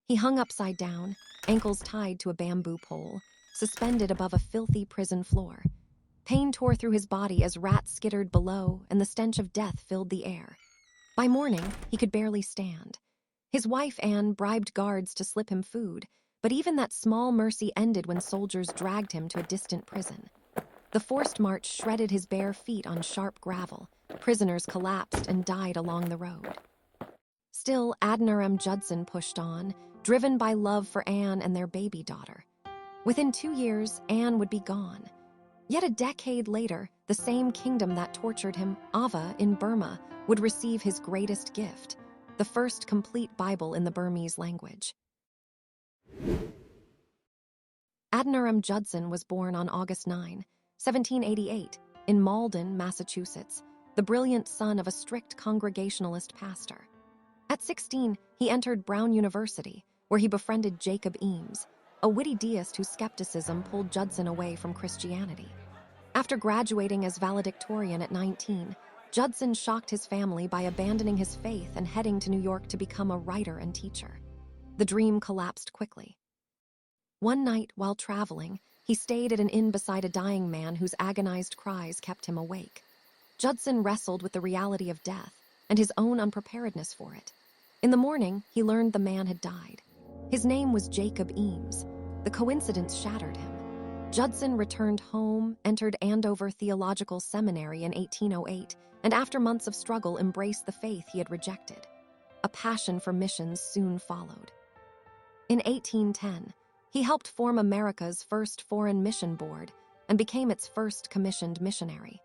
He hung upside down, ankles tied to a bamboo pole, suspended above a filthy prison floor. Pain tore through his body as rats skittered below, and the stench of death filled the air. By morning, he could barely stand. His wife, Anne, bribed guards to slip him food, but even that small mercy ended when soldiers dragged him to a distant prison. The forced march shredded his bare feet on sharp gravel. Prisoners collapsed and died along the road. Still, Adoniram Judson pushed on, driven by love for Anne and their baby daughter. Within 2 years, Anne would be gone. Yet a decade later, the same kingdom that tortured him, Ava in Burma, would receive his greatest gift, the first complete Bible in the Burmese language. Adoniram Judson was born on August 9, 1788, in Malden, Massachusetts, the brilliant son of a strict Congregationalist pastor. At 16, he entered Brown University, where he befriended Jacob Eames, a witty deist whose skepticism pulled Judson away from Christianity. After graduating as valedictorian at 19, Judson shocked his family by abandoning his faith and heading to New York to become a writer and teacher. The dream collapsed quickly. One night, while traveling, he stayed at an inn beside a dying man whose agonized cries kept him awake. Judson wrestled with the reality of death and his own unpreparedness for it. In the morning, he learned the man had died. His name was Jacob Eames. The coincidence shattered him. Judson returned home, entered Andover Theological Seminary in 1808, and after months of struggle embraced the faith he had rejected. A passion for missions soon followed. In 1810, he helped form America's first foreign mission board and became its first commissioned missionary.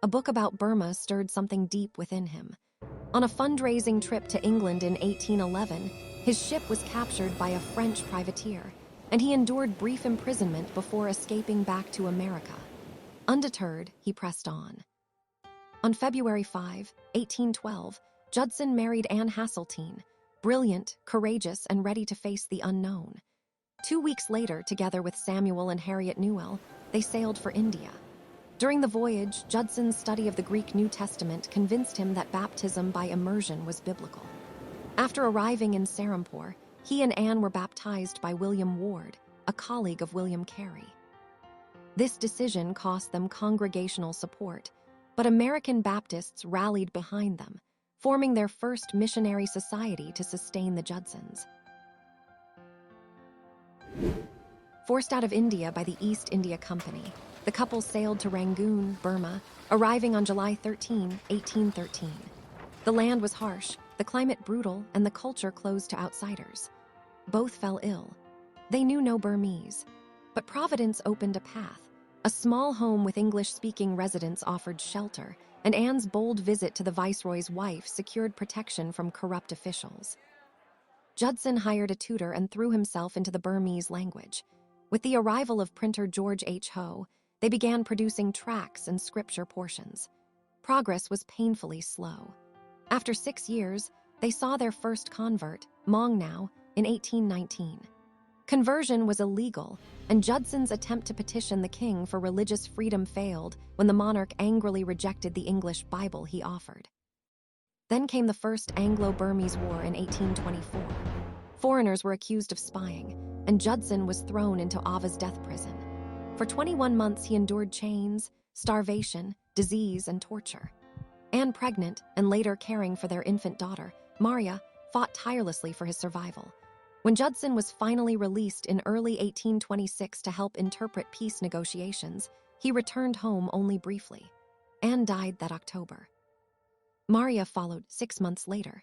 A book about Burma stirred something deep within him. On a fundraising trip to England in 1811, his ship was captured by a French privateer, and he endured brief imprisonment before escaping back to America. Undeterred, he pressed on. On February 5, 1812, Judson married Anne Hasseltine, brilliant, courageous, and ready to face the unknown. 2 weeks later, together with Samuel and Harriet Newell, they sailed for India. During the voyage, Judson's study of the Greek New Testament convinced him that baptism by immersion was biblical. After arriving in Serampore, he and Anne were baptized by William Ward, a colleague of William Carey. This decision cost them congregational support, but American Baptists rallied behind them, forming their first missionary society to sustain the Judsons. Forced out of India by the East India Company, the couple sailed to Rangoon, Burma, arriving on July 13, 1813. The land was harsh, the climate brutal, and the culture closed to outsiders. Both fell ill. They knew no Burmese, but Providence opened a path. A small home with English-speaking residents offered shelter, and Anne's bold visit to the viceroy's wife secured protection from corrupt officials. Judson hired a tutor and threw himself into the Burmese language. With the arrival of printer George H. Ho, they began producing tracts and scripture portions. Progress was painfully slow. After 6 years, they saw their first convert, Mong Now, in 1819. Conversion was illegal, and Judson's attempt to petition the king for religious freedom failed when the monarch angrily rejected the English Bible he offered. Then came the First Anglo-Burmese War in 1824. Foreigners were accused of spying, and Judson was thrown into Ava's death prison. For 21 months, he endured chains, starvation, disease, and torture. Anne, pregnant and later caring for their infant daughter, Maria, fought tirelessly for his survival. When Judson was finally released in early 1826 to help interpret peace negotiations, he returned home only briefly. Anne died that October. Maria followed 6 months later.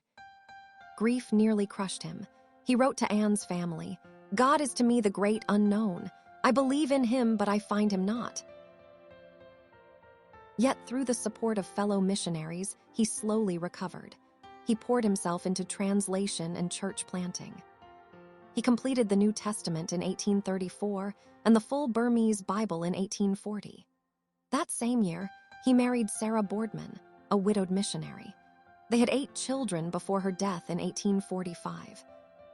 Grief nearly crushed him. He wrote to Anne's family, "God is to me the great unknown. I believe in him, but I find him not." Yet through the support of fellow missionaries, he slowly recovered. He poured himself into translation and church planting. He completed the New Testament in 1834 and the full Burmese Bible in 1840. That same year, he married Sarah Boardman, a widowed missionary. They had 8 children before her death in 1845.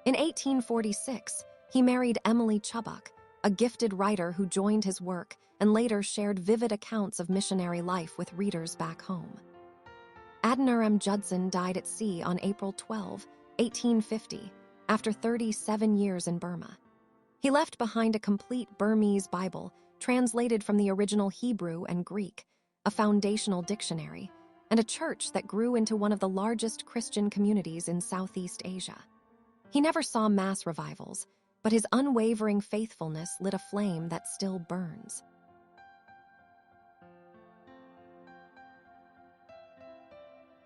In 1846, he married Emily Chubbuck, a gifted writer who joined his work and later shared vivid accounts of missionary life with readers back home. Adoniram Judson died at sea on April 12, 1850, after 37 years in Burma. He left behind a complete Burmese Bible translated from the original Hebrew and Greek, a foundational dictionary, and a church that grew into one of the largest Christian communities in Southeast Asia. He never saw mass revivals, but his unwavering faithfulness lit a flame that still burns.